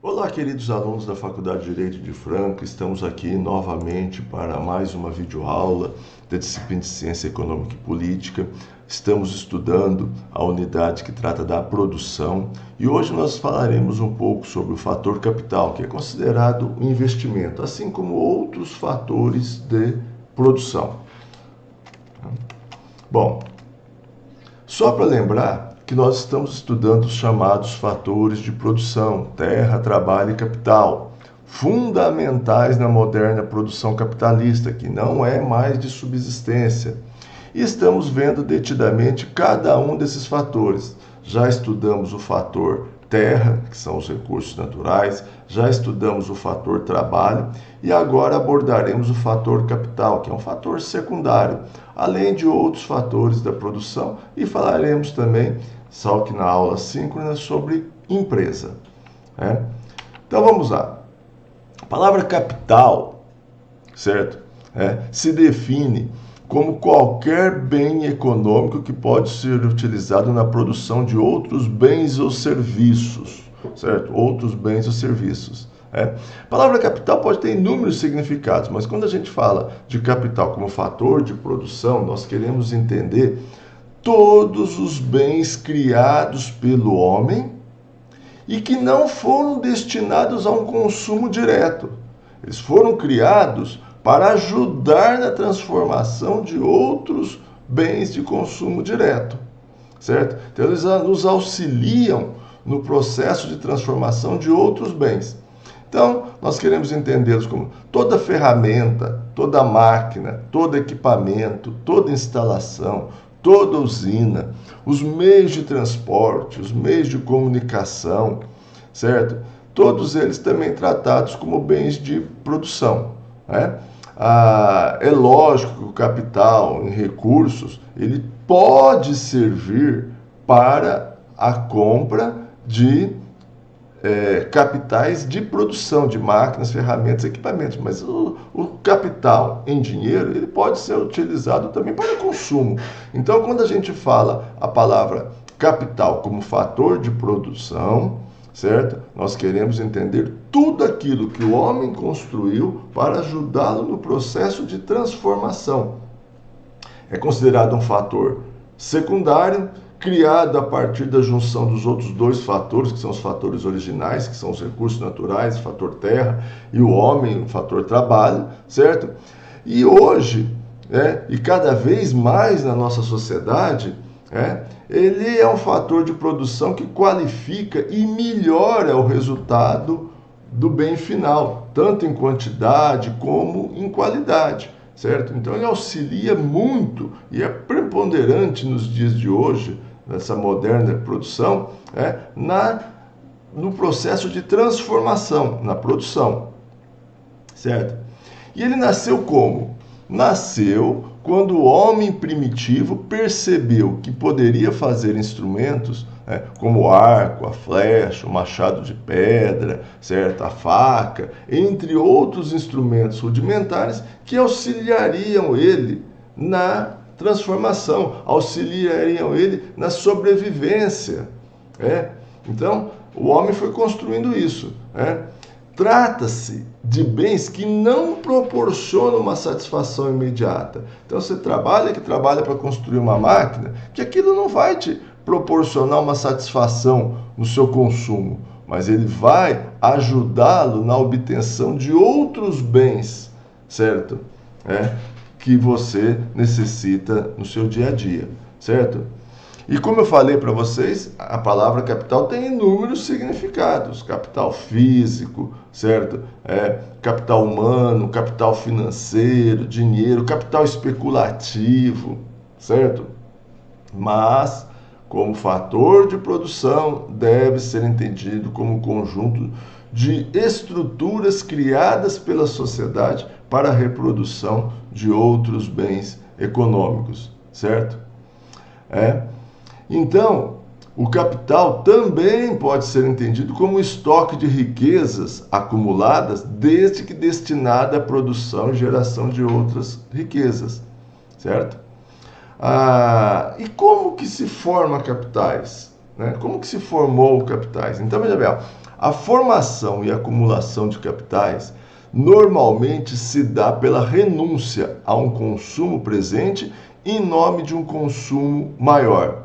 Olá, queridos alunos da Faculdade de Direito de Franca, estamos aqui novamente para mais uma videoaula da disciplina de Ciência Econômica e Política. Estamos estudando a unidade que trata da produção e hoje nós falaremos um pouco sobre o fator capital, que é considerado um investimento, assim como outros fatores de produção. Bom, só para lembrar que nós estamos estudando os chamados fatores de produção, terra, trabalho e capital, fundamentais na moderna produção capitalista, que não é mais de subsistência. E estamos vendo detidamente cada um desses fatores. Já estudamos o fator terra, que são os recursos naturais, já estudamos o fator trabalho e agora abordaremos o fator capital, que é um fator secundário, além de outros fatores da produção, e falaremos também, só que na aula síncrona, sobre empresa. Então vamos lá. A palavra capital, certo? Se define como qualquer bem econômico que pode ser utilizado na produção de outros bens ou serviços, certo? Outros bens ou serviços. A palavra capital pode ter inúmeros significados, mas quando a gente fala de capital como fator de produção, nós queremos entender todos os bens criados pelo homem e que não foram destinados a um consumo direto. Eles foram criados para ajudar na transformação de outros bens de consumo direto, certo? Então eles nos auxiliam no processo de transformação de outros bens. Então, nós queremos entendê-los como toda ferramenta, toda máquina, todo equipamento, toda instalação, toda usina, os meios de transporte, os meios de comunicação, certo? Todos eles também tratados como bens de produção. É lógico que o capital em recursos ele pode servir para a compra de capitais de produção, de máquinas, ferramentas, equipamentos, mas o capital em dinheiro ele pode ser utilizado também para consumo. Então, quando a gente fala a palavra capital como fator de produção, certo? Nós queremos entender tudo aquilo que o homem construiu para ajudá-lo no processo de transformação. É considerado um fator secundário, criado a partir da junção dos outros dois fatores, que são os fatores originais, que são os recursos naturais, o fator terra, e o homem, o fator trabalho, certo? E hoje, e cada vez mais na nossa sociedade, ele é um fator de produção que qualifica e melhora o resultado do bem final, tanto em quantidade como em qualidade, certo? Então ele auxilia muito e é preponderante nos dias de hoje, nessa moderna produção, no processo de transformação, na produção, certo? E ele nasceu como? Nasceu quando o homem primitivo percebeu que poderia fazer instrumentos como o arco, a flecha, o machado de pedra, certo? A faca, entre outros instrumentos rudimentares que auxiliariam ele na transformação, auxiliariam ele na sobrevivência. Então, o homem foi construindo isso. Trata-se de bens que não proporcionam uma satisfação imediata. Então você trabalha para construir uma máquina, que aquilo não vai te proporcionar uma satisfação no seu consumo, mas ele vai ajudá-lo na obtenção de outros bens, certo? Que você necessita no seu dia a dia, certo? E como eu falei para vocês, a palavra capital tem inúmeros significados. Capital físico, certo? Capital humano, capital financeiro, dinheiro, capital especulativo, certo? Mas, como fator de produção, deve ser entendido como um conjunto de estruturas criadas pela sociedade para a reprodução de outros bens econômicos, certo? Então, o capital também pode ser entendido como estoque de riquezas acumuladas desde que destinada à produção e geração de outras riquezas, certo? E como que se forma capitais? Como que se formou capitais? Então, veja bem, A formação e acumulação de capitais normalmente se dá pela renúncia a um consumo presente em nome de um consumo maior,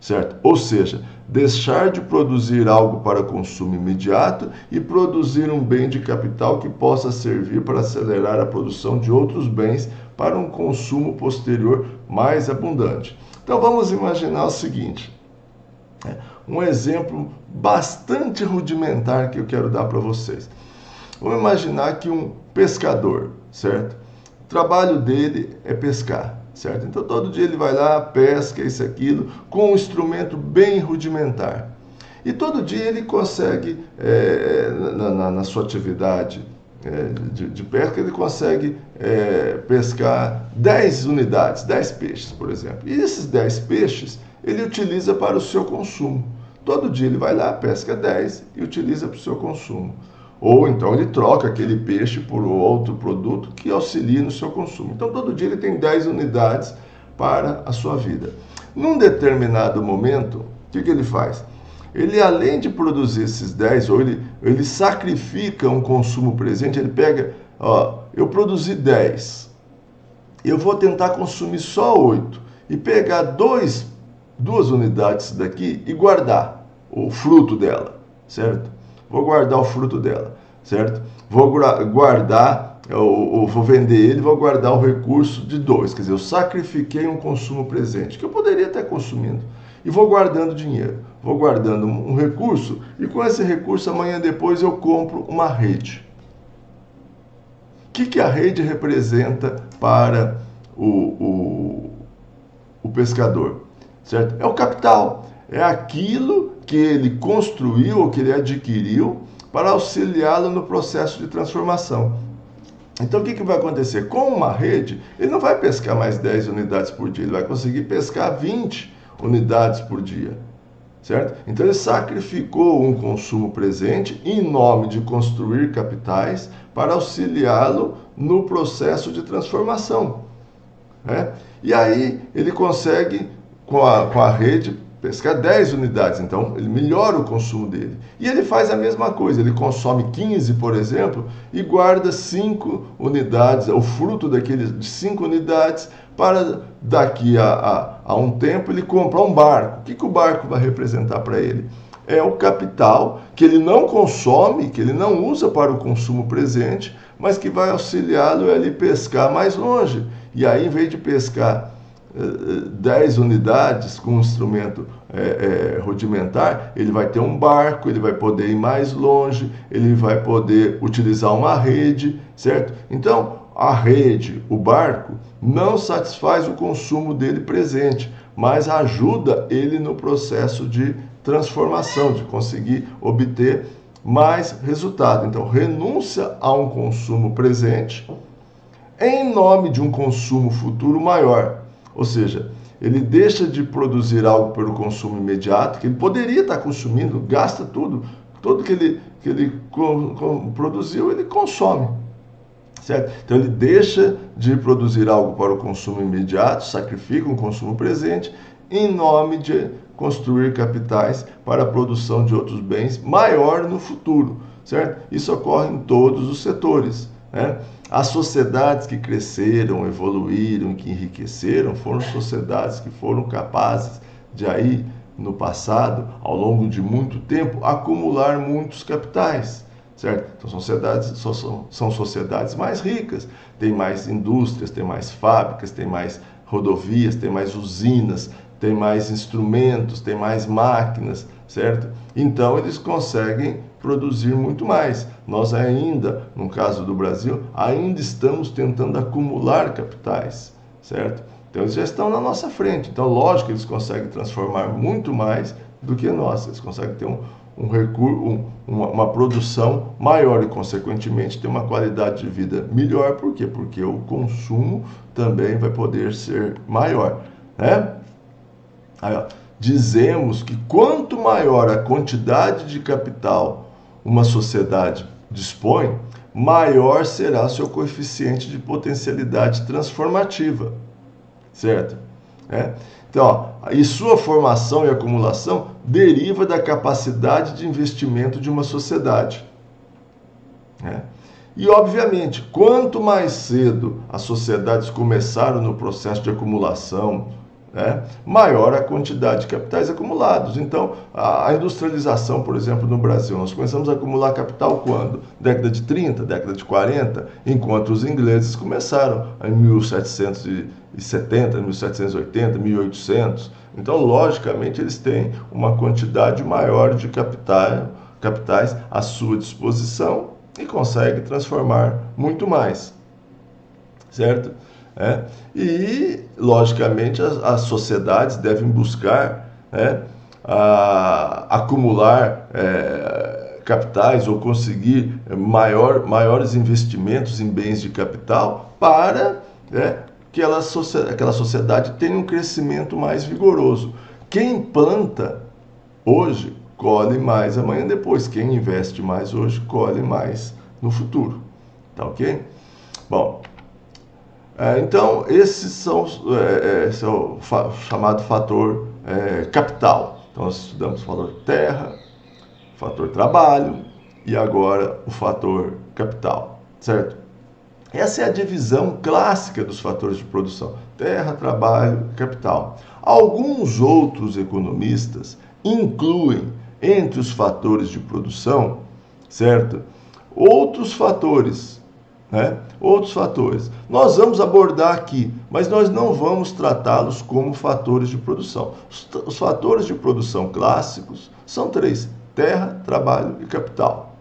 certo? Ou seja, deixar de produzir algo para consumo imediato e produzir um bem de capital que possa servir para acelerar a produção de outros bens para um consumo posterior mais abundante. Então vamos imaginar o seguinte, um exemplo bastante rudimentar que eu quero dar para vocês. Vamos imaginar que um pescador, certo? O trabalho dele é pescar, certo? Então todo dia ele vai lá, pesca isso, aquilo, com um instrumento bem rudimentar. E todo dia ele consegue, na sua atividade de pesca, ele consegue pescar 10 unidades, 10 peixes, por exemplo. E esses 10 peixes ele utiliza para o seu consumo. Todo dia ele vai lá, pesca 10 e utiliza para o seu consumo. Ou então ele troca aquele peixe por outro produto que auxilia no seu consumo. Então todo dia ele tem 10 unidades para a sua vida. Num determinado momento, o que ele faz? Ele, além de produzir esses 10, ou ele sacrifica um consumo presente, ele pega, eu produzi 10, eu vou tentar consumir só 8 e pegar 2 unidades daqui e guardar o fruto dela, certo? Vou guardar o fruto dela, certo? Vou guardar, vou vender ele, vou guardar o recurso de 2. Quer dizer, eu sacrifiquei um consumo presente, que eu poderia estar consumindo. E vou guardando dinheiro, vou guardando um recurso, e com esse recurso, amanhã depois, eu compro uma rede. O que a rede representa para o pescador? Certo? É o capital, é aquilo que ele construiu ou que ele adquiriu para auxiliá-lo no processo de transformação. Então o que vai acontecer? Com uma rede, ele não vai pescar mais 10 unidades por dia, ele vai conseguir pescar 20 unidades por dia, certo? Então ele sacrificou um consumo presente em nome de construir capitais para auxiliá-lo no processo de transformação, né? E aí ele consegue, com a rede, pescar 10 unidades, então ele melhora o consumo dele. E ele faz a mesma coisa, ele consome 15, por exemplo, e guarda 5 unidades, o fruto de 5 unidades, para daqui a um tempo ele comprar um barco. O que o barco vai representar para ele? É o capital que ele não consome, que ele não usa para o consumo presente, mas que vai auxiliá-lo a ele pescar mais longe. E aí, em vez de pescar 10 unidades com um instrumento rudimentar, ele vai ter um barco, ele vai poder ir mais longe, ele vai poder utilizar uma rede, certo? Então, a rede, o barco, não satisfaz o consumo dele presente, mas ajuda ele no processo de transformação, de conseguir obter mais resultado. Então, renúncia a um consumo presente em nome de um consumo futuro maior. Ou seja, ele deixa de produzir algo pelo consumo imediato, que ele poderia estar consumindo, gasta tudo que ele produziu, ele consome, certo? Então ele deixa de produzir algo para o consumo imediato, sacrifica um consumo presente, em nome de construir capitais para a produção de outros bens maior no futuro, certo? Isso ocorre em todos os setores, né? As sociedades que cresceram, evoluíram, que enriqueceram, foram sociedades que foram capazes de aí, no passado, ao longo de muito tempo, acumular muitos capitais, certo? Então são sociedades mais ricas, tem mais indústrias, tem mais fábricas, tem mais rodovias, tem mais usinas, tem mais instrumentos, tem mais máquinas, certo? Então eles conseguem produzir muito mais. Nós ainda, no caso do Brasil, ainda estamos tentando acumular capitais, certo? Então eles já estão na nossa frente. Então, lógico que eles conseguem transformar muito mais do que nós. Eles conseguem ter uma produção maior e, consequentemente, ter uma qualidade de vida melhor. Por quê? Porque o consumo também vai poder ser maior, né? Aí, dizemos que quanto maior a quantidade de capital uma sociedade dispõe, maior será seu coeficiente de potencialidade transformativa, certo? Então, e sua formação e acumulação deriva da capacidade de investimento de uma sociedade, né? E, obviamente, quanto mais cedo as sociedades começaram no processo de acumulação, né, maior a quantidade de capitais acumulados. Então, a industrialização, por exemplo, no Brasil, nós começamos a acumular capital quando? Década de 30, década de 40, enquanto os ingleses começaram em 1770, 1780, 1800. Então, logicamente, eles têm uma quantidade maior de capitais à sua disposição e consegue transformar muito mais, certo? E, logicamente, as sociedades devem buscar, né, acumular capitais ou conseguir maiores investimentos em bens de capital para, né, que aquela sociedade tenha um crescimento mais vigoroso. Quem planta hoje colhe mais amanhã depois. Quem investe mais hoje, colhe mais no futuro. Tá ok? Bom, então esse é o chamado fator capital. Então nós estudamos o fator terra, o fator trabalho e agora o fator capital, certo? Essa é a divisão clássica dos fatores de produção: terra, trabalho, capital. Alguns outros economistas incluem entre os fatores de produção, certo? Outros fatores, né? Outros fatores. Nós vamos abordar aqui, mas nós não vamos tratá-los como fatores de produção. Os fatores de produção clássicos são 3: terra, trabalho e capital.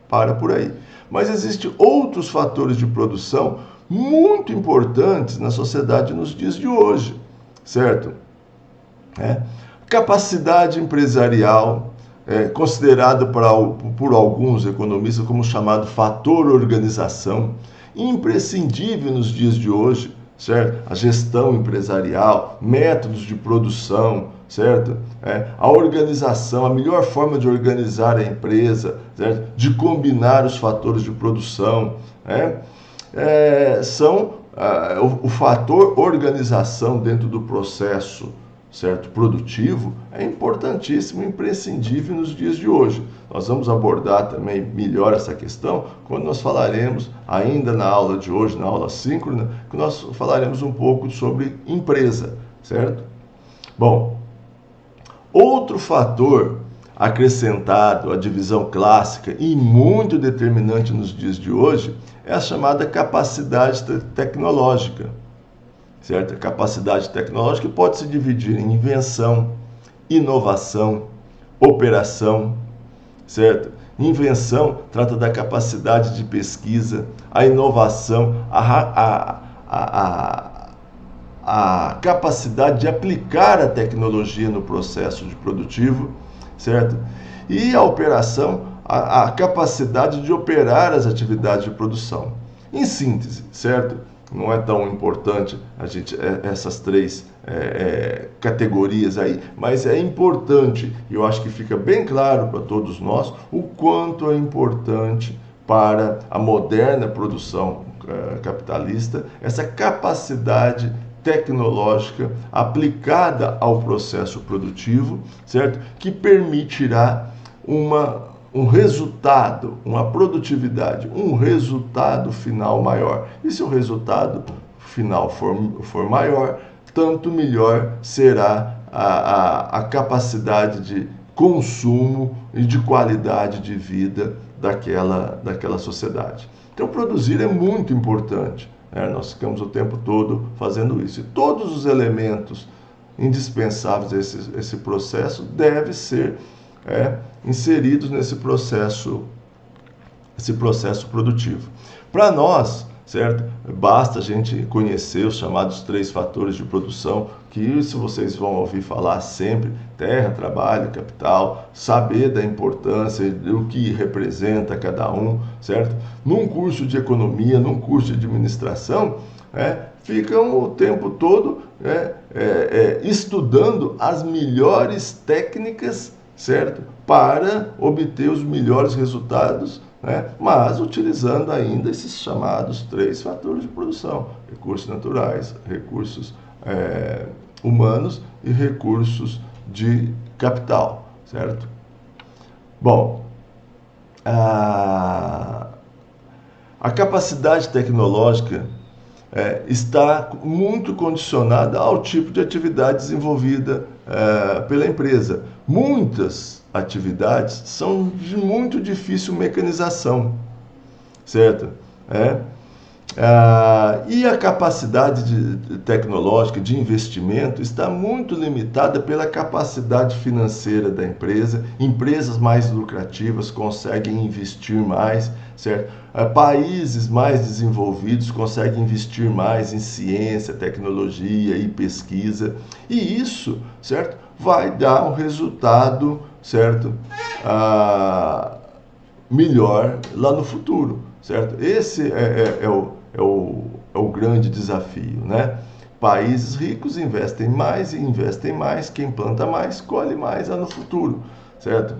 Para por aí. Mas existem outros fatores de produção muito importantes na sociedade nos dias de hoje, certo? Capacidade empresarial, considerado por alguns economistas como chamado fator organização, imprescindível nos dias de hoje, certo? A gestão empresarial, métodos de produção, certo? A organização, a melhor forma de organizar a empresa, certo? De combinar os fatores de produção, são o fator organização dentro do processo, certo, produtivo, é importantíssimo, imprescindível nos dias de hoje. Nós vamos abordar também melhor essa questão quando nós falaremos, ainda na aula de hoje, na aula síncrona, que nós falaremos um pouco sobre empresa, certo? Bom, outro fator acrescentado à divisão clássica e muito determinante nos dias de hoje é a chamada capacidade tecnológica. Certo? A capacidade tecnológica pode se dividir em invenção, inovação, operação, certo? Invenção trata da capacidade de pesquisa, a inovação, a capacidade de aplicar a tecnologia no processo de produtivo, certo? E a operação, a capacidade de operar as atividades de produção. Em síntese, certo? Não é tão importante essas três categorias aí, mas é importante, e eu acho que fica bem claro para todos nós, o quanto é importante para a moderna produção capitalista essa capacidade tecnológica aplicada ao processo produtivo, certo? Que permitirá um resultado, uma produtividade, um resultado final maior. E se o resultado final for maior, tanto melhor será a capacidade de consumo e de qualidade de vida daquela sociedade. Então, produzir é muito importante. Nós ficamos o tempo todo fazendo isso. E todos os elementos indispensáveis a esse processo devem ser inseridos nesse processo produtivo. Para nós, certo? Basta a gente conhecer os chamados 3 fatores de produção, que isso vocês vão ouvir falar sempre: terra, trabalho, capital, saber da importância, do que representa cada um, certo? Num curso de economia, num curso de administração, ficam o tempo todo estudando as melhores técnicas, certo? Para obter os melhores resultados, mas utilizando ainda esses chamados 3 fatores de produção: recursos naturais, recursos humanos e recursos de capital, certo? Bom, a capacidade tecnológica está muito condicionada ao tipo de atividade desenvolvida pela empresa. Muitas atividades são de muito difícil mecanização, certo? E a capacidade tecnológica de investimento está muito limitada pela capacidade financeira da empresa. Empresas mais lucrativas conseguem investir mais, certo? Países mais desenvolvidos conseguem investir mais em ciência, tecnologia e pesquisa. E isso, certo, vai dar um resultado, certo, melhor lá no futuro, certo? Esse é o grande desafio, né? Países ricos investem mais e investem mais, quem planta mais, colhe mais lá no futuro, certo?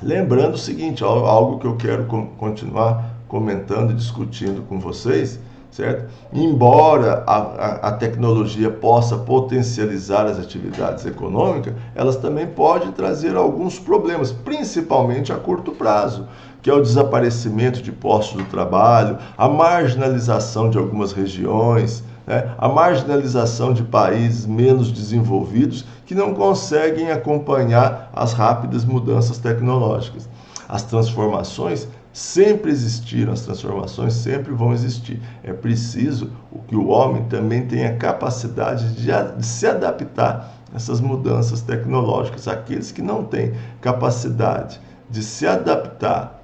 Lembrando o seguinte, algo que eu quero continuar comentando e discutindo com vocês, certo? Embora a tecnologia possa potencializar as atividades econômicas, elas também podem trazer alguns problemas, principalmente a curto prazo, que é o desaparecimento de postos de trabalho, a marginalização de algumas regiões, né? A marginalização de países menos desenvolvidos que não conseguem acompanhar as rápidas mudanças tecnológicas. As transformações sempre existiram, as transformações sempre vão existir. É preciso que o homem também tenha capacidade de se adaptar a essas mudanças tecnológicas. Aqueles que não têm capacidade de se adaptar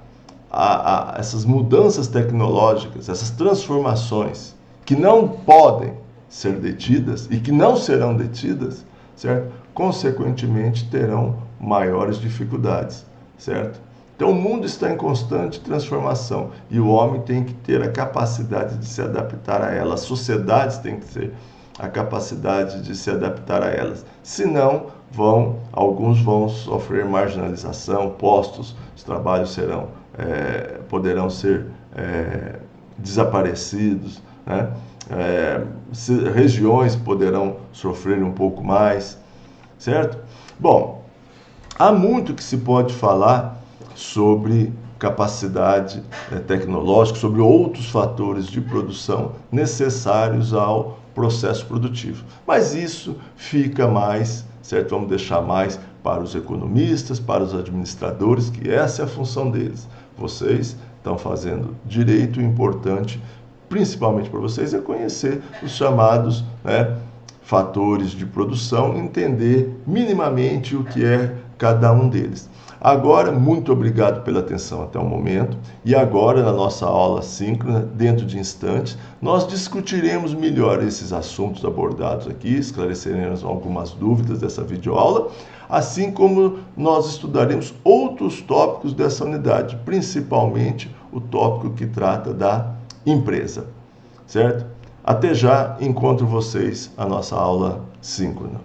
a essas mudanças tecnológicas, essas transformações que não podem ser detidas e que não serão detidas, certo? Consequentemente terão maiores dificuldades, certo? Então o mundo está em constante transformação e o homem tem que ter a capacidade de se adaptar a ela. As sociedades têm que ter a capacidade de se adaptar a elas. Senão, alguns vão sofrer marginalização, postos de trabalho poderão ser desaparecidos, né? Regiões poderão sofrer um pouco mais, certo? Bom, há muito que se pode falar sobre capacidade tecnológica, sobre outros fatores de produção necessários ao processo produtivo. Mas isso fica mais, certo? Vamos deixar mais para os economistas, para os administradores, que essa é a função deles. Vocês estão fazendo direito, importante, principalmente para vocês, é conhecer os chamados, né, fatores de produção, entender minimamente o que é cada um deles. Agora, muito obrigado pela atenção até o momento. E agora, na nossa aula síncrona, dentro de instantes, nós discutiremos melhor esses assuntos abordados aqui, esclareceremos algumas dúvidas dessa videoaula, assim como nós estudaremos outros tópicos dessa unidade, principalmente o tópico que trata da empresa, certo? Até já, encontro vocês na nossa aula síncrona.